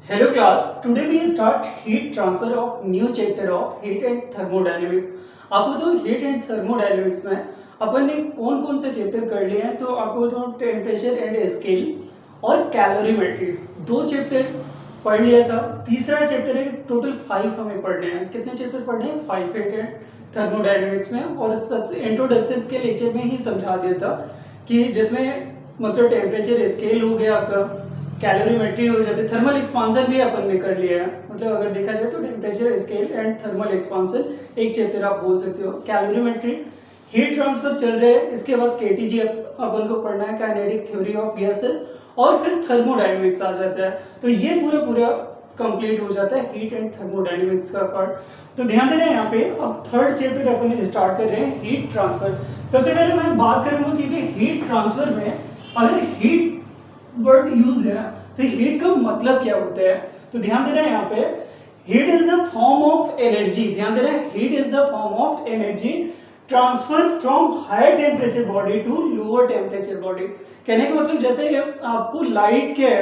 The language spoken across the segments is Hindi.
Hello class, today we start heat transfer of new chapter of heat and thermodynamics. आपको तो heat and thermodynamics में अपन ने कौन कौन से चैप्टर कर लिए हैं, तो आपको तो टेम्परेचर एंड स्केल और कैलोरीमेट्री दो चैप्टर पढ़ लिया था। तीसरा चैप्टर है, टोटल 5 हमें पढ़ने हैं। कितने चैप्टर पढ़ने हैं? 5 हेट एंड थर्मोडायनेमिक्स में। और सब इंट्रोडक्शन के लेक्चर में ही समझा दिया था कि जिसमें मतलब टेम्परेचर स्केल हो गया आपका, कैलोरीमेट्री हो जाती है, थर्मल एक्सपांसन भी अपन ने कर लिया है। मतलब अगर देखा जाए तो temperature scale and thermal expansion एक चैप्टर आप बोल सकते हो। कैलोरीमेट्री, हीट ट्रांसफर चल रहे हैं, इसके बाद केटीजी अपन को पढ़ना है, काइनेटिक थ्योरी ऑफ गैसेस, और फिर थर्मोडायनेमिक्स आ जाता है। तो ये पूरा कंप्लीट हो जाता है हीट एंड थर्मोडायनेमिक्स का पार्ट। तो ध्यान देना यहाँ पे, अब थर्ड चैप्टर अपन स्टार्ट कर रहे हैं, हीट ट्रांसफर। सबसे पहले मैं बात करूंगा कि हीट ट्रांसफर में अगर हीट वर्ड यूज है तो हीट का मतलब क्या होता है। तो ध्यान देना यहाँ पे, heat is the form of energy. ध्यान देना, heat is the form of energy transfer from higher temperature body to lower temperature body. कहने का मतलब जैसे आपको लाइट के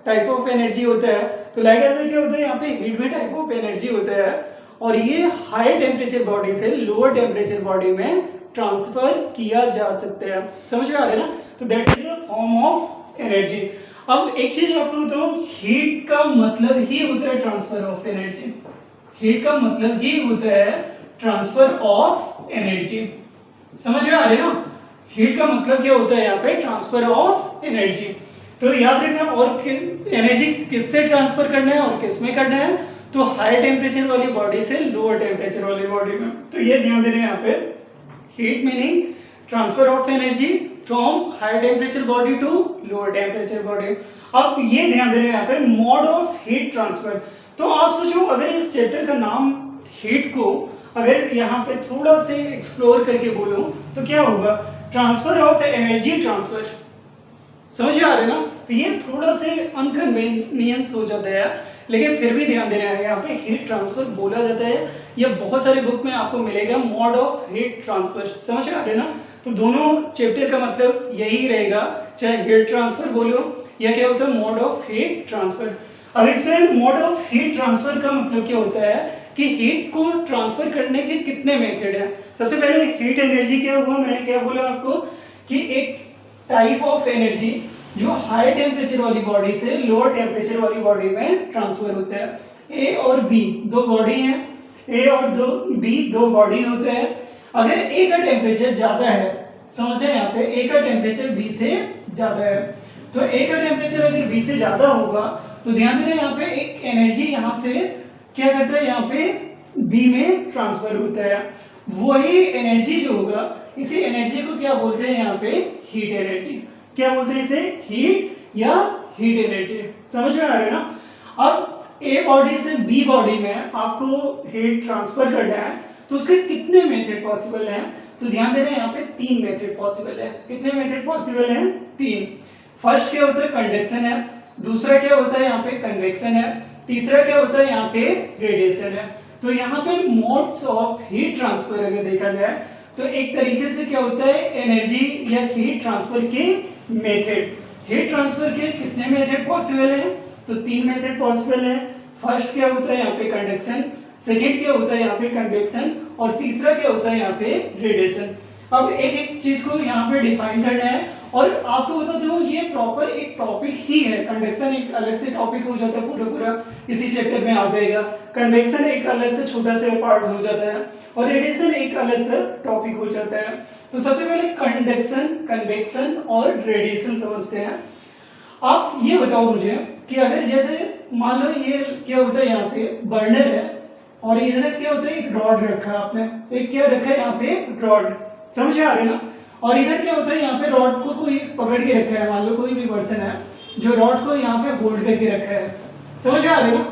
टाइप ऑफ एनर्जी होता है, तो लाइट ऐसा क्या होता है, यहाँ पे हीट भी टाइप ऑफ एनर्जी होता है, और ये हायर टेम्परेचर बॉडी से लोअर टेम्परेचर बॉडी में ट्रांसफर किया जा सकता है। समझ में आ रहा है ना? तो that is the form of energy. अब एक चीज आपको बताऊं, हीट का मतलब ही होता है ट्रांसफर ऑफ एनर्जी। हीट का मतलब ही होता है ट्रांसफर ऑफ एनर्जी। समझ में आ रहे ना? हीट का मतलब क्या होता है यहाँ पे, ट्रांसफर ऑफ एनर्जी। तो याद रखना, और एनर्जी किससे ट्रांसफर करना है और किस में करना है, तो हाई टेम्परेचर वाली बॉडी से लोअर टेम्परेचर वाली बॉडी में। तो ये ध्यान देना यहाँ पे, heat meaning transfer of energy from high temperature body to lower temperature body. अब ये ध्यान देना यहाँ पे, मोड ऑफ हीट ट्रांसफर। तो आप सोचो, अगर इस चैप्टर का नाम हीट को अगर यहाँ पे थोड़ा से एक्सप्लोर करके बोलूं तो क्या होगा, ट्रांसफर ऑफ एनर्जी ट्रांसफर। समझ आ रहे ना? तो ये थोड़ा से अनकन्वीनियंस हो जाता है, लेकिन फिर भी ध्यान देना है, यहाँ पे हीट ट्रांसफर बोला जाता है। ये बहुत सारे बुक में आपको मिलेगा, मोड ऑफ हीट ट्रांसफर। समझ आ रहे ना? तो दोनों चैप्टर का मतलब यही रहेगा, चाहे हीट ट्रांसफर बोलो या क्या होता है मोड ऑफ हीट ट्रांसफर। अब इसमें मोड ऑफ हीट ट्रांसफर का मतलब क्या होता है कि हीट को ट्रांसफर करने के कितने मेथड है। सबसे पहले हीट एनर्जी क्या हुआ, मैंने क्या बोला आपको कि एक टाइप ऑफ एनर्जी जो हाई टेम्परेचर वाली बॉडी से लोअर टेम्परेचर वाली बॉडी में ट्रांसफर होता है। ए और बी दो बॉडी हैं, ए और बी दो बॉडी होते हैं। अगर ए का टेम्परेचर ज्यादा है, समझते हैं यहाँ पे, ए का टेम्परेचर बी से ज्यादा है, तो ए का टेम्परेचर अगर बी से ज्यादा होगा तो ध्यान देना यहाँ पे एक एनर्जी यहाँ से क्या करता है, यहाँ पे बी में ट्रांसफर होता है। वही एनर्जी जो होगा, इसी एनर्जी को क्या बोलते हैं यहाँ पे, हीट एनर्जी। क्या बोलते हैं इसे, हीट या हीट एनर्जी। समझ में आ रहा है ना? अब ए बॉडी से बी बॉडी में आपको हीट ट्रांसफर करना है, तो उसके कितने मेथड पॉसिबल हैं, तो ध्यान देना यहाँ पे 3 मेथड पॉसिबल है। कितने मेथड पॉसिबल हैं? 3। फर्स्ट क्या होता है, कंडक्शन है। दूसरा क्या होता है यहाँ पे, कन्वेक्शन है। तीसरा क्या होता है यहाँ पे, रेडिएशन है। तो यहाँ पे मोड्स ऑफ हीट ट्रांसफर अगर देखा जाए तो एक तरीके से क्या होता है, एनर्जी या हीट ट्रांसफर के मेथड। हीट ट्रांसफर के कितने मेथड पॉसिबल हैं, तो 3 मेथड पॉसिबल है। फर्स्ट क्या होता है यहाँ पे, कंडक्शन। सेकेंड क्या होता है यहाँ पे, कन्वेक्शन। और तीसरा क्या होता है यहाँ पे, रेडिएशन। अब एक एक चीज को यहाँ पे डिफाइन करना है, और आपको बता दूं ये प्रॉपर एक टॉपिक ही है। कंडक्शन एक अलग से टॉपिक हो जाता है, पूरा इसी चैप्टर में आ जाएगा। कन्वेक्शन एक अलग से छोटा सा पार्ट हो जाता है, और रेडिएशन एक अलग से टॉपिक हो जाता है। तो सबसे पहले कंडक्शन, कन्वेक्शन और रेडिएशन समझते हैं। आप ये बताओ मुझे कि अगर जैसे मान लो ये क्या होता है, यहाँ पे बर्नर है, और इधर क्या होता है, एक रॉड रखा है आपने, एक क्या रखा है यहाँ पे, रॉड। समझ में आ रहे ना? और इधर क्या होता है, यहाँ पे रॉड को कोई पकड़ के रखा है, मान लो कोई भी पर्सन है जो रॉड को यहाँ पे होल्ड करके रखा है। समझ में आ रहे ना?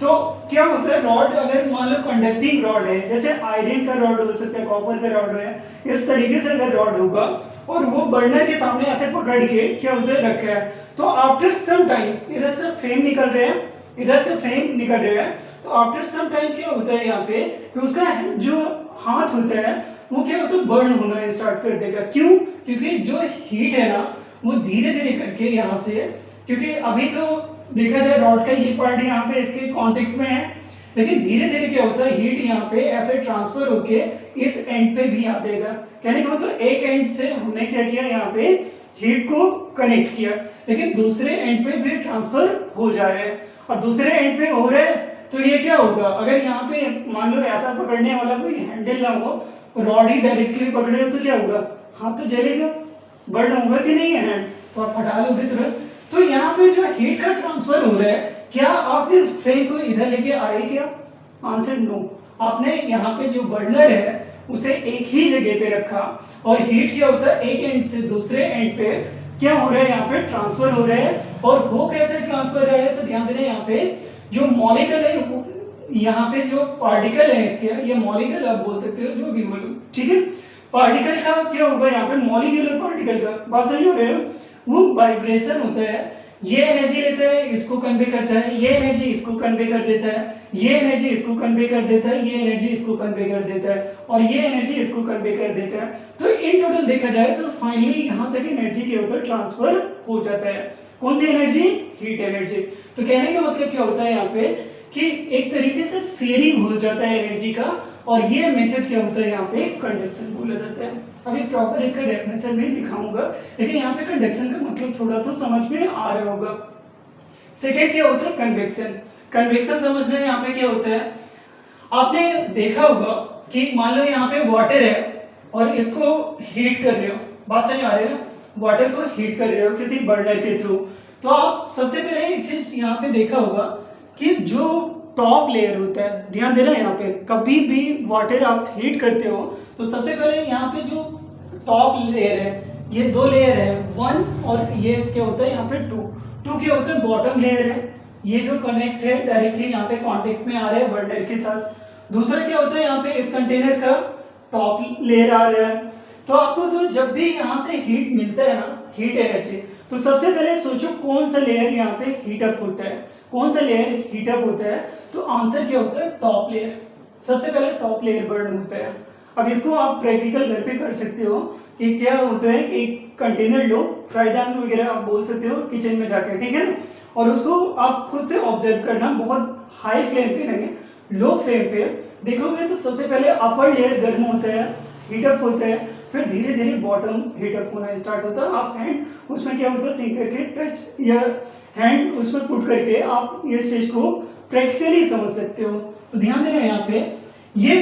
तो क्या होता है, रॉड अगर मान लो कंडक्टिंग रॉड है, जैसे आयरन का रॉड हो सकता है, कॉपर का रॉड है, इस तरीके से अगर रॉड होगा और वो बर्नर के सामने ऐसे पकड़ के क्या होता है, रखा है, तो आफ्टर सम टाइम इधर से फ्लेम निकल रहे हैं, इधर से फ्लेम निकल रहे हैं, तो आफ्टर सम टाइम क्या होता है यहाँ पे कि उसका जो हाथ होता है वो क्या होता है, बर्न होना स्टार्ट कर देगा। क्यों? क्योंकि जो हीट है ना वो धीरे धीरे करके यहाँ से, क्योंकि अभी तो देखा जाए रॉड का ये पार्ट यहाँ पे इसके कांटेक्ट में है, लेकिन धीरे धीरे क्या होता है हीट यहाँ पे ऐसे ट्रांसफर होके इस एंड पे भी आ जाएगा। कहने का मतलब एक एंड से हमने क्या किया यहाँ पे हीट को कनेक्ट किया, लेकिन दूसरे एंड पे भी ट्रांसफर हो जा रहे हैं। और दूसरे एंड पे हो रहे हैं तो ये क्या होगा, अगर यहाँ पे मान लो ऐसा पकड़ने वाला कोई हैंडल ना हो, रॉड ही डायरेक्टली पकड़े हो तो क्या होगा, हाथ तो जलेगा, बर्न होगा कि नहीं है हैंड, तो आप हटा लोगे तुरंत। तो यहाँ पे जो हीट का ट्रांसफर हो रहा है, क्या आप इस फ्लेम को इधर लेके आए क्या? Answer no. आपने यहाँ पे जो बर्नर है उसे एक ही जगह पे रखा और हीट क्या होता है एक एंड से दूसरे एंड पे क्या हो रहा है यहाँ पे ट्रांसफर हो रहा है। और वो कैसे ट्रांसफर हो रहा है, तो ध्यान देना यहाँ पे जो मॉलिक्यूल है, यहाँ पे जो पार्टिकल है इसके, ये मॉलिक्यूल आप बोल सकते हो जो भी बोलो, ठीक है। पार्टिकल का क्या होगा यहाँ पे, मॉलिक्यूलर पार्टिकल का बात समझ रहे हो, वो वाइब्रेशन होता है, ये एनर्जी लेता है इसको कन्वे करता है, ये एनर्जी इसको कन्वे कर देता है, ये एनर्जी इसको कन्वे कर देता है, ये एनर्जी इसको कन्वे कर देता है, और ये एनर्जी इसको कन्वे कर देता है। तो इन टोटल देखा जाए तो फाइनली यहाँ तक एनर्जी के ऊपर ट्रांसफर हो जाता है। कौन सी एनर्जी? Heat energy. तो कहने का मतलब क्या होता है यहाँ पे कि एक तरीके से शेयरिंग हो जाता है एनर्जी का, और ये मेथड क्या होता है यहाँ पे कंडक्शन बोला जाता है। अभी प्रॉपर इसका डेफिनेशन नहीं दिखाऊंगा, लेकिन यहाँ पे कंडक्शन का मतलब थोड़ा तो समझ में आ रहा होगा। सेकेंड क्या होता है कन्वेक्शन। कन्वेक्शन समझना यहाँ पे क्या होता है, आपने देखा होगा कि मान लो यहाँ पे वाटर है और इसको हीट कर रहे हो, बात समझ आ रही है, वाटर को हीट कर रहे हो किसी बर्नर के थ्रू। तो आप सबसे पहले एक चीज यहाँ पे देखा होगा कि जो टॉप लेयर होता है, ध्यान देना यहाँ पे, कभी भी वाटर आप हीट करते हो तो सबसे पहले यहाँ पे जो टॉप लेयर है, ये दो लेयर है, वन और ये क्या होता है यहाँ पे टू क्या होता है बॉटम लेयर है, ये जो कनेक्ट है डायरेक्टली यहाँ पे कांटेक्ट में आ रहे हैं बर्नर के साथ। दूसरा क्या होता है यहाँ पे इस कंटेनर का टॉप लेयर आ रहा है। तो आपको तो जब भी यहाँ से हीट मिलता है ना, हीट एनर्जी, तो सबसे पहले सोचो कौन सा लेयर यहाँ पे हीट अप होता है, कौन सा लेयर हीट अप होता है, तो आंसर क्या होता है टॉप लेयर। सबसे पहले टॉप लेयर बर्न होता है। अब इसको आप प्रैक्टिकल घर पे कर सकते हो कि क्या होता है, एक कंटेनर लो, फ्राईदान वगैरह आप बोल सकते हो किचन में जाकर, ठीक है ना, और उसको आप खुद से ऑब्जर्व करना, बहुत हाई फ्लेम पे नहीं, लो फ्लेम पे देखोगे तो सबसे पहले अपर लेयर गर्म होता है, हीटअप होता है, फिर धीरे धीरे बॉटम हीटअप होना स्टार्ट होता है। आप हैंड उसमें क्या होता है सिंक करके टच या हैंड उसमें पुट करके आप ये स्टेज को प्रैक्टिकली समझ सकते हो। तो ध्यान देना यहाँ पे ये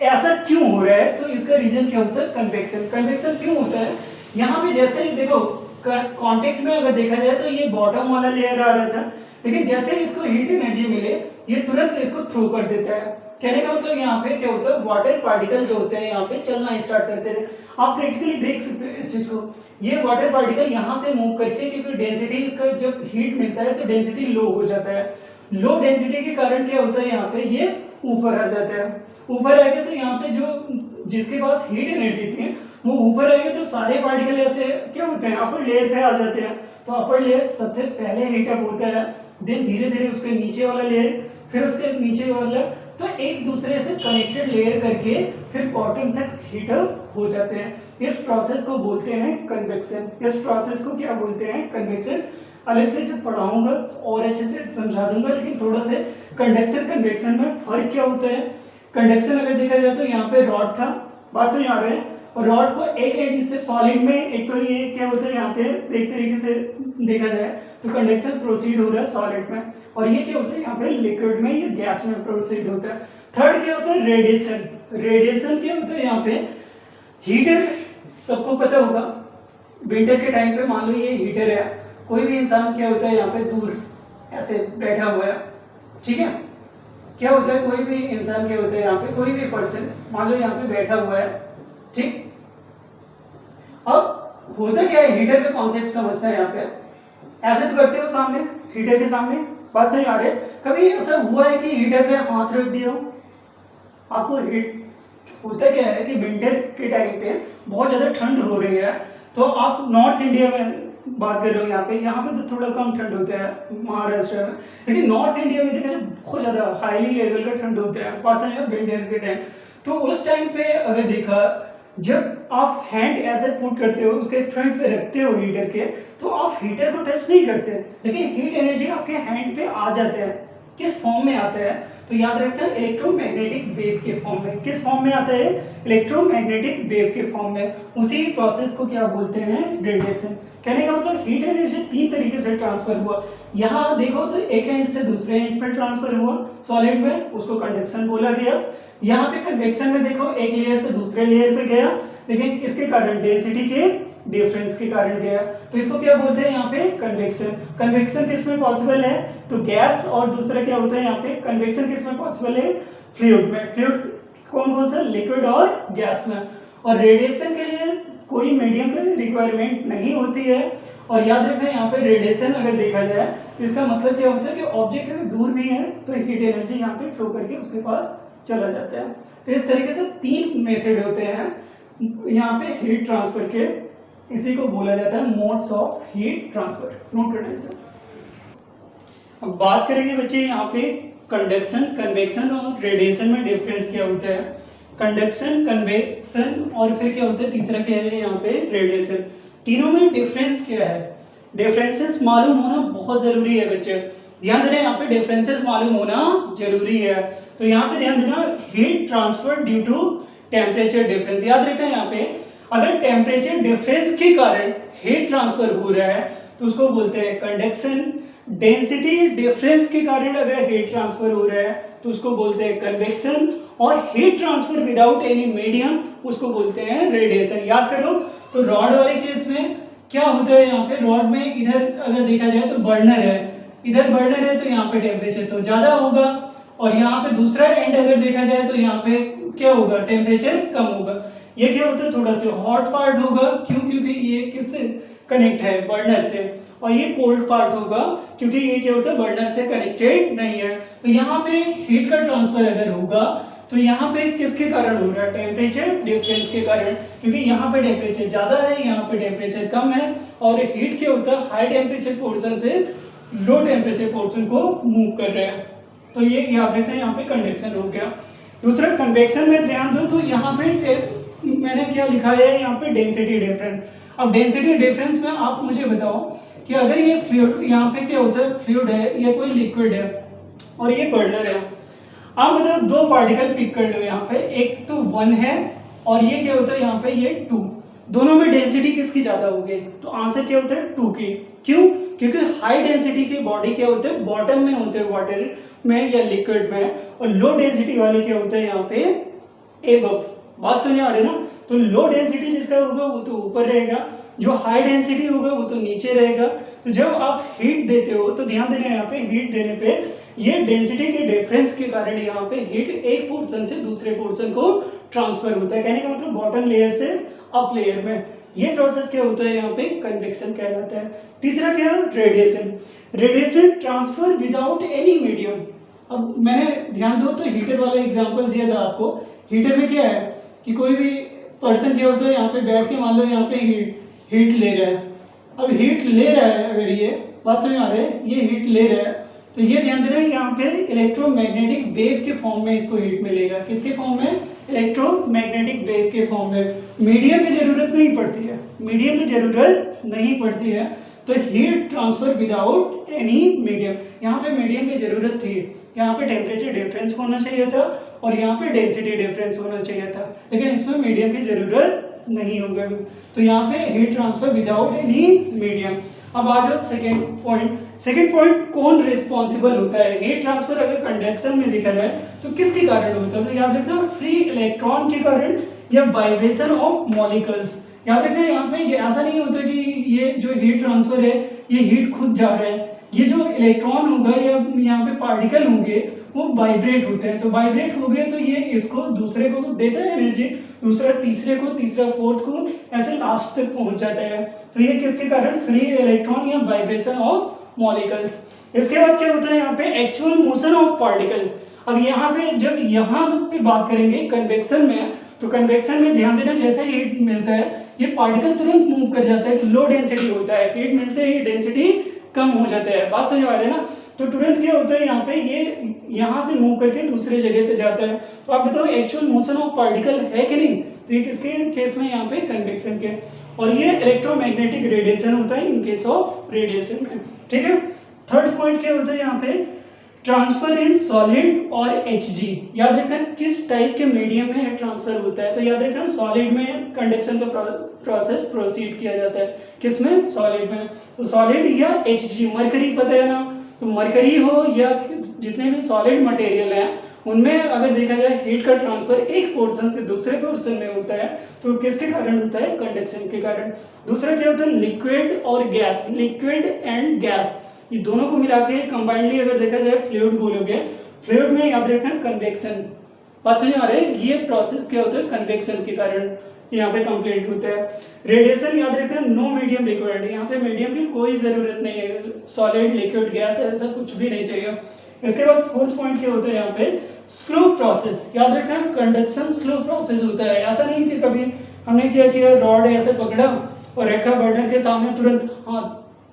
ऐसा क्यों हो रहा है, तो इसका रीजन क्या होता है कन्वेक्शन। कन्वेक्शन क्यों होता है, यहाँ पे जैसे ही देखो कांटेक्ट में अगर देखा जाए तो ये बॉटम वाला लेयर आ रहा था, लेकिन जैसे इसको हीट एनर्जी मिले ये तुरंत इसको थ्रो कर देता है। कहने का मतलब यहाँ पे क्या होता है वाटर पार्टिकल जो होते हैं यहाँ पे चलना स्टार्ट करते हैं। आप प्रैक्टिकली देख सकते हैं इस चीज को, ये वाटर पार्टिकल यहाँ से मूव करके, क्योंकि डेंसिटी इसका जब हीट मिलता है तो डेंसिटी लो हो जाता है, लो डेंसिटी के कारण क्या होता है यहाँ पे ये ऊपर आ जाता है। ऊपर आएगा तो यहाँ पे जो जिसके पास हीट एनर्जी थी वो ऊपर आएगा तो सारे पार्टिकल ऐसे क्या होते हैं अपर लेयर पे आ जाते हैं। तो अपर लेयर सबसे पहले हीटअप होता है, देन धीरे धीरे उसके नीचे वाला लेयर, फिर उसके नीचे वाला, तो एक दूसरे से कनेक्टेड लेयर करके फिर बॉटम तक हीटअप हो जाते हैं। इस प्रोसेस को बोलते हैं कन्वेक्शन। इस प्रोसेस को क्या बोलते हैं कन्वेक्शन। अलग से जब पढ़ाऊंगा और अच्छे से समझा दूंगा, लेकिन थोड़ा से कंडक्शन कन्वेक्शन में फर्क क्या होता है। कंडक्शन अगर देखा जाए तो यहाँ पे रॉड था, बात समझ आ रहे हैं, और रॉड को एक एंड से सॉलिड में, एक तो ये क्या होता है यहाँ पे एक तरीके से देखा जाए तो कंडक्शन प्रोसीड हो रहा है सॉलिड में, और ये क्या होता है यहाँ पे लिक्विड में या गैस में प्रोसीड होता है। थर्ड क्या होता है रेडिएशन। रेडिएशन क्या होता है यहाँ पे, हीटर सबको पता होगा, विंटर के टाइम पे मान लो ये हीटर है, कोई भी इंसान क्या होता है यहाँ पे दूर ऐसे बैठा हुआ है, ठीक है, क्या होता है कोई भी इंसान क्या होता है यहाँ पे, कोई भी पर्सन मान लो यहाँ पे बैठा हुआ है, ठीक। अब होता क्या है, हीटर का कॉन्सेप्ट समझना है यहाँ पे, ऐसे तो करते हो सामने हीटर के सामने, बात समझ आ रही है। कभी ऐसा हुआ है कि हीटर पे हाथ रख दिया हो, आपको हीट होता क्या है कि विंटर के टाइम पे बहुत ज्यादा ठंड हो रही है, तो आप नॉर्थ इंडिया में बात कर रहे हो, यहाँ पे तो थोड़ा कम ठंड होता है महाराष्ट्र में, लेकिन नॉर्थ इंडिया में देखा जाए बहुत ज्यादा हाई लेवल का ठंड होता है, बात समझ विंटर के टाइम। तो उस टाइम पे अगर देखा जब आप हैंड ऐसे पुट करते हो, उसके फ्रंट पे रखते हो हीटर के, तो आप हीटर को टच नहीं करते, लेकिन हीट एनर्जी आपके हैंड पे आ जाते हैं। किस फॉर्म में आते हैं? तो याद रखना, इलेक्ट्रोमैग्नेटिक वेव के फॉर्म में। किस फॉर्म में आता है? इलेक्ट्रोमैग्नेटिक वेव के फॉर्म में। उसी प्रोसेस को क्या बोलते हैं? रेडिएशन। कहने का मतलब हीट एनर्जी 3 तरीके से ट्रांसफर हुआ। यहाँ देखो तो एक एंड से दूसरे एंड पर ट्रांसफर हुआ सॉलिड में, उसको कंडक्शन बोला गया। यहाँ पे कन्वेक्शन में देखो एक लेयर से दूसरे लेयर पे गया, लेकिन किसके कारण? डेंसिटी के डिफरेंस के कारण गया, तो इसको क्या बोलते हैं यहाँ पे? कन्वेक्शन। कन्वेक्शन किस में पॉसिबल है? तो गैस, और दूसरा क्या होता है यहाँ पे? कन्वेक्शन किस में पॉसिबल है? फ्लूइड में। फ्लूइड कौन कौन सा? लिक्विड और गैस में। और रेडिएशन के लिए कोई मीडियम की रिक्वायरमेंट नहीं होती है। और याद रखना, यहाँ पे रेडिएशन अगर देखा जाए तो इसका मतलब क्या होता है कि ऑब्जेक्ट अगर दूर भी है तो हीट एनर्जी यहाँ पे फ्लो करके उसके पास चला जाता है। तो इस तरीके से 3 मेथड होते हैं यहाँ पे हीट ट्रांसफर के। इसी को बोला जाता है modes of heat transfer. Note करना इसे। अब बात करेंगे बच्चे यहाँ पे कंडक्शन, कन्वेक्शन और रेडिएशन में डिफरेंस क्या होता है। कंडक्शन, कन्वेक्शन और फिर क्या होता है तीसरा क्या है यहाँ पे? रेडिएशन। तीनों में डिफरेंस क्या है? डिफरेंसेस मालूम होना बहुत जरूरी है बच्चे। ध्यान देना, यहाँ पे डिफरेंसेस मालूम होना जरूरी है। तो यहाँ पे ध्यान देना, heat transfer due to temperature difference. याद रखना यहाँ पे, अगर टेम्परेचर डिफरेंस के कारण हीट ट्रांसफर हो रहा है तो उसको बोलते हैं कंडक्शन। डेंसिटी डिफरेंस के कारण अगर हीट ट्रांसफर हो रहा है तो उसको बोलते हैं कन्वेक्शन। और heat transfer without any medium, उसको बोलते हैं रेडिएशन। याद करो, तो रॉड वाले केस में क्या होता है? यहाँ पे रॉड में इधर अगर देखा जाए तो बर्नर है, इधर बर्नर है, तो यहाँ पे टेम्परेचर तो ज्यादा होगा। और यहाँ पे दूसरा एंड अगर देखा जाए तो यहाँ पे क्या होगा? टेम्परेचर कम होगा। ये क्या होता है? थोड़ा सा हॉट पार्ट होगा। क्यों? क्योंकि ये किससे कनेक्ट है? बर्नर से। और ये कोल्ड पार्ट होगा क्योंकि ये क्या होता है? बर्नर से कनेक्टेड नहीं है। तो यहाँ पे हीट का ट्रांसफर अगर होगा तो यहाँ पे किसके कारण हो रहा है? टेम्परेचर डिफरेंस के कारण, क्योंकि यहाँ पे टेम्परेचर ज्यादा है, यहाँ पे टेम्परेचर कम है। और हीट क्या होता है? हाई टेम्परेचर पोर्शन से लो टेम्परेचर पोर्शन को मूव कर रहा है। तो ये याद रखना, यहाँ पे कंडक्शन हो गया। दूसरा कन्वेक्शन में ध्यान दो, तो यहाँ पे मैंने क्या लिखा है यहाँ पे? Density difference. अब डेंसिटी डिफरेंस में आप मुझे बताओ कि अगर ये फ्लूइड, यहाँ पे क्या होता है? फ्लूइड है या कोई लिक्विड है और ये बर्नर है। आप बताओ, 2 पार्टिकल पिक कर लो यहाँ पे, एक तो 1 है और ये क्या होता है यहाँ पे? ये 2। दोनों में डेंसिटी किसकी ज्यादा होगी? तो आंसर क्या होता है? 2 की। क्यों? क्योंकि हाई डेंसिटी के बॉडी क्या होते हैं? बॉटम में होते हैं, वाटर में या लिक्विड में। और लो डेंसिटी वाले क्या होते हैं यहाँ पे? एबव। बात समझ आ रही है ना? तो लो डेंसिटी जिसका होगा वो तो ऊपर रहेगा, जो हाई डेंसिटी होगा वो तो नीचे रहेगा। तो जब आप हीट देते हो तो ध्यान देना, यहाँ पे हीट देने पे ये डेंसिटी के डिफरेंस के कारण यहाँ पे हीट एक पोर्शन से दूसरे पोर्शन को ट्रांसफर होता है। कहने का मतलब बॉटम लेयर से अप लेयर में। ये प्रोसेस क्या होता है? यहाँ पे कन्वेक्शन कहलाता है। तीसरा क्या? Radiation. Radiation transfer without any medium. अब मैंने ध्यान दो तो हीटर वाला एग्जांपल दिया था आपको। हीटर में क्या है कि कोई भी पर्सन क्या होता है यहाँ पे बैठ के, मान लो यहाँ पे हीट ले रहा है। अब हीट ले रहा है, अगर ये बात समझ आ रहा है, ये हीट ले रहा है, तो ये ध्यान देना यहाँ पे इलेक्ट्रोमैग्नेटिक वेव के फॉर्म में इसको हीट मिलेगा। किसके फॉर्म में? इलेक्ट्रोमैग्नेटिक वेव के फॉर्म में। मीडियम की जरूरत नहीं पड़ती है, मीडियम की जरूरत नहीं पड़ती है। तो heat transfer without any medium. यहाँ पे मीडियम की जरूरत थी, यहाँ पे टेम्परेचर डिफरेंस होना चाहिए था और यहाँ पे डेंसिटी डिफरेंस होना चाहिए था, लेकिन इसमें मीडियम की जरूरत नहीं होगा। तो यहाँ पे heat transfer without any medium. अब आ जाओ सेकेंड पॉइंट। सेकेंड पॉइंट, कौन रिस्पॉन्सिबल होता है? हीट ट्रांसफर अगर कंडक्शन में देखा जाए तो किसके कारण होता है? तो याद रखना, फ्री इलेक्ट्रॉन के कारण या वाइब्रेशन ऑफ मॉलिक्यूल्स। याद रखना, यहाँ पे ये ऐसा नहीं होता कि ये जो हीट ट्रांसफर है ये हीट खुद जा रहा है। ये जो इलेक्ट्रॉन होगा या यहाँ पे पार्टिकल होंगे वो वाइब्रेट होते हैं। तो वाइब्रेट हो गए तो ये इसको दूसरे को देता है एनर्जी, दूसरा तीसरे को, तीसरा फोर्थ को, ऐसे लास्ट तक पहुंच जाता है। तो ये किसके कारण? फ्री इलेक्ट्रॉन या वाइब्रेशन ऑफ मॉलिक्यूल्स। इसके बाद क्या होता है यहाँ पे? Actual motion of particle. अब यहाँ पे जब यहाँ पे बात करेंगे कन्वेक्शन में, तो कन्वेक्शन में ध्यान देना, जैसे ही हीट मिलता है ये पार्टिकल तुरंत मूव कर जाता है। लो डेंसिटी होता है, हीट मिलते ही डेंसिटी कम हो जाता है। बात समझ आ रही है ना? तो तुरंत क्या होता है यहाँ पे, ये यहाँ से मूव करके दूसरे जगह पे जाता है। तो आप बताओ एक्चुअल मोशन ऑफ पार्टिकल है कि नहीं? तो ये किसके केस में यहाँ पे कन्वेक्शन के, और ये इलेक्ट्रोमैग्नेटिक रेडिएशन होता है इन केस ऑफ रेडिएशन में। ठीक है, थर्ड पॉइंट क्या होता है यहाँ पे, ट्रांसफर इन सॉलिड और Hg। याद रखना किस टाइप के मीडियम में ट्रांसफर होता है, तो याद रखना सॉलिड में कंडक्शन का प्रोसेस प्रोसीड किया जाता है, किसमें, सॉलिड में। तो सॉलिड या Hg, मरकरी पता है ना, तो मरकरी हो या जितने भी सॉलिड मटेरियल हैं उनमें अगर देखा जाए हीट का ट्रांसफर एक पोर्शन से दूसरे पोर्शन में होता है तो किसके कारण होता है, कंडक्शन के कारण। दूसरा क्या होता है, लिक्विड और गैस, लिक्विड एंड गैस, ये दोनों को मिला के कंबाइंडली अगर देखा जाए फ्लूइड बोलोगे, फ्लूइड में याद रखना कन्वेक्शन, बस समझ आ रहे हैं, ये प्रोसेस क्या होता है, कन्वेक्शन के कारण यहाँ पे कंप्लीट होता है। रेडिएशन याद रखना नो मीडियम रिक्वायर्ड, यहाँ पे मीडियम की कोई ज़रूरत नहीं है, सॉलिड लिक्विड गैस ऐसा कुछ भी नहीं चाहिए। इसके बाद फोर्थ पॉइंट क्या होता है यहाँ पे, स्लो प्रोसेस। याद रखना कंडक्शन स्लो प्रोसेस होता है, ऐसा नहीं कि कभी हमने क्या किया, रॉड ऐसे पकड़ा और रखा बर्नर के सामने, तुरंत हाँ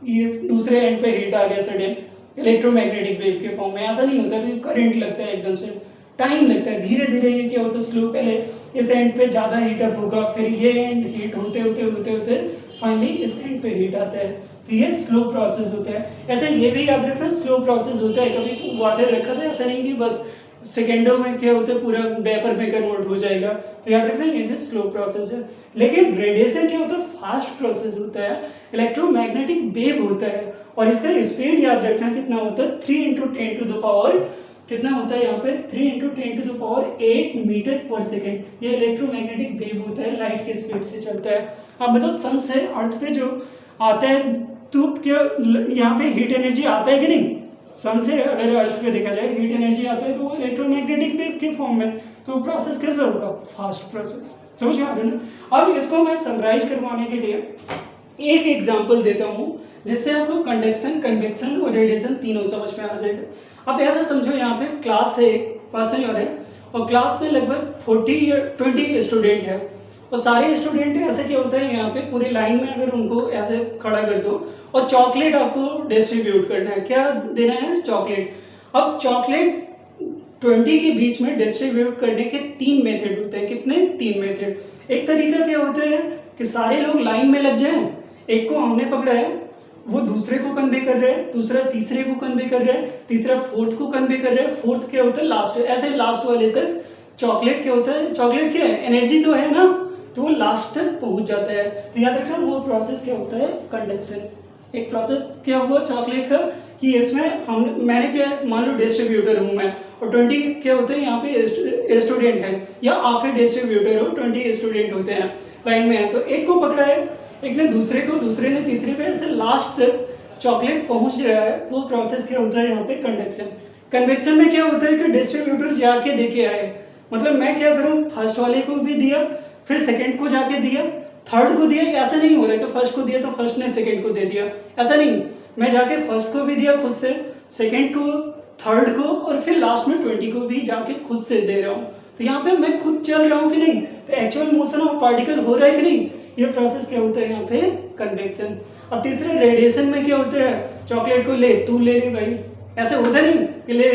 ये दूसरे एंड पे हीट आ गया सडन इलेक्ट्रोमैग्नेटिक वेव के फॉर्म में, ऐसा नहीं होता कि करंट लगता है एकदम से, टाइम लगता है, धीरे धीरे ये क्या होता है, स्लो, पहले इस एंड पे ज़्यादा हीट अप होगा, फिर ये एंड हीट होते होते होते होते फाइनली इस एंड पे हीट आता है, तो ये स्लो प्रोसेस होता है। ऐसे ये भी याद रखना स्लो प्रोसेस होता है, कभी वाटर रखा था ऐसा नहीं कि बस सेकेंडों में क्या होता है पूरा वेपर में कन्वर्ट हो जाएगा, तो याद रखना ये भी स्लो प्रोसेस है। लेकिन रेडिएशन क्या होता है, फास्ट प्रोसेस होता है, इलेक्ट्रोमैग्नेटिक वेव होता है, और इसका स्पीड याद रखना कितना होता है, 3 × 10⁻, कितना होता है यहाँ पे, 3 × 10⁸ मीटर पर सेकेंड, ये इलेक्ट्रोमैग्नेटिक वेव होता है, लाइट के स्पीड से चलता है। अब बताओ सन से अर्थ पे जो आता है तो क्या यहाँ पे हीट एनर्जी आता है कि नहीं, सन से अगर अर्थ पे देखा जाए हीट एनर्जी आता है तो वो इलेक्ट्रोमैग्नेटिक वेव के फॉर्म में, तो प्रोसेस कैसा होगा, फास्ट प्रोसेस, समझ में आ रहा है ना। अब इसको मैं समराइज करवाने के लिए एक एग्जांपल देता हूँ जिससे आपको कंडक्शन, कन्वेक्शन और रेडिएशन तीनों समझ में आ जाएगा। आप ऐसा समझो यहाँ पे क्लास है, पास में है, और क्लास में लगभग 20 स्टूडेंट है, और सारे स्टूडेंट ऐसे क्या होता है यहाँ पे पूरे लाइन में अगर उनको ऐसे खड़ा कर दो और चॉकलेट आपको डिस्ट्रीब्यूट करना है, क्या देना है, चॉकलेट। अब चॉकलेट 20 के बीच में डिस्ट्रीब्यूट करने के 3 मेथड होते हैं, कितने, 3 मेथड। एक तरीका क्या होता है कि सारे लोग लाइन में लग जाएं, एक को हमने पकड़ा है वो दूसरे को कन्वे कर रहे हैं, दूसरा तीसरे को कन्वे कर रहा है, तीसरा फोर्थ को कन्वे कर रहा है, फोर्थ क्या होता है, लास्ट, ऐसे लास्ट वाले तक चॉकलेट क्या होता है, चॉकलेट क्या है, एनर्जी तो है ना, तो वो लास्ट तक पहुंच जाता है। तो याद रखना वो प्रोसेस क्या होता है, कंडक्शन। एक प्रोसेस क्या हुआ चॉकलेट का कि इसमें मैंने क्या, मान लो डिस्ट्रीब्यूटर हूँ मैं, और 20 क्या होते हैं यहाँ पे स्टूडेंट है, या आप ही डिस्ट्रीब्यूटर हो, 20 स्टूडेंट होते हैं लाइन में है, तो एक को पकड़ा है, एक ने दूसरे को, दूसरे ने तीसरे पे, ऐसे लास्ट तक चॉकलेट पहुंच रहा है, वो प्रोसेस क्या होता है यहाँ पे, कंडक्शन। कन्वेक्शन में क्या होता है कि डिस्ट्रीब्यूटर जाके देके आए, मतलब मैं क्या करूँ, फर्स्ट वाले को भी दिया, फिर सेकंड को जाके दिया, थर्ड को दिया, ऐसा नहीं हो रहा है कि फर्स्ट को दिया तो फर्स्ट ने सेकंड को दे दिया, ऐसा नहीं, मैं जाके फर्स्ट को भी दिया खुद से, सेकंड को, थर्ड को, और फिर लास्ट में 20 को भी जाके खुद से दे रहा हूँ। तो यहाँ पे मैं खुद चल रहा हूँ कि नहीं, तो एक्चुअल मोशन ऑफ पार्टिकल हो रहा है कि नहीं, ये प्रोसेस क्या होता है यहाँ पे, कन्वेक्शन। अब तीसरे रेडिएशन में क्या होता है, चॉकलेट को ले, तू ले ले भाई, ऐसे होता नहीं कि ले,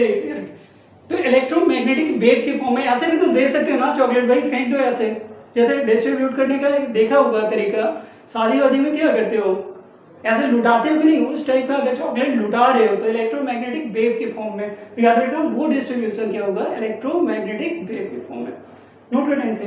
तो इलेक्ट्रोमैग्नेटिक वेव के फॉर्म में ऐसे भी तो दे सकते हो ना चॉकलेट, भाई फेंक दो ऐसे, जैसे डिस्ट्रीब्यूट करने का देखा होगा तरीका, शादी वादी में क्या करते हो, ऐसे लुटाते हो कि नहीं, उस टाइप का अगर चॉकलेट लुटा रहे हो तो इलेक्ट्रोमैग्नेटिक वेव के फॉर्म में, तो याद रखना वो डिस्ट्रीब्यूशन क्या होगा, इलेक्ट्रोमैग्नेटिक वेव के फॉर्म में। नोट करना इसे।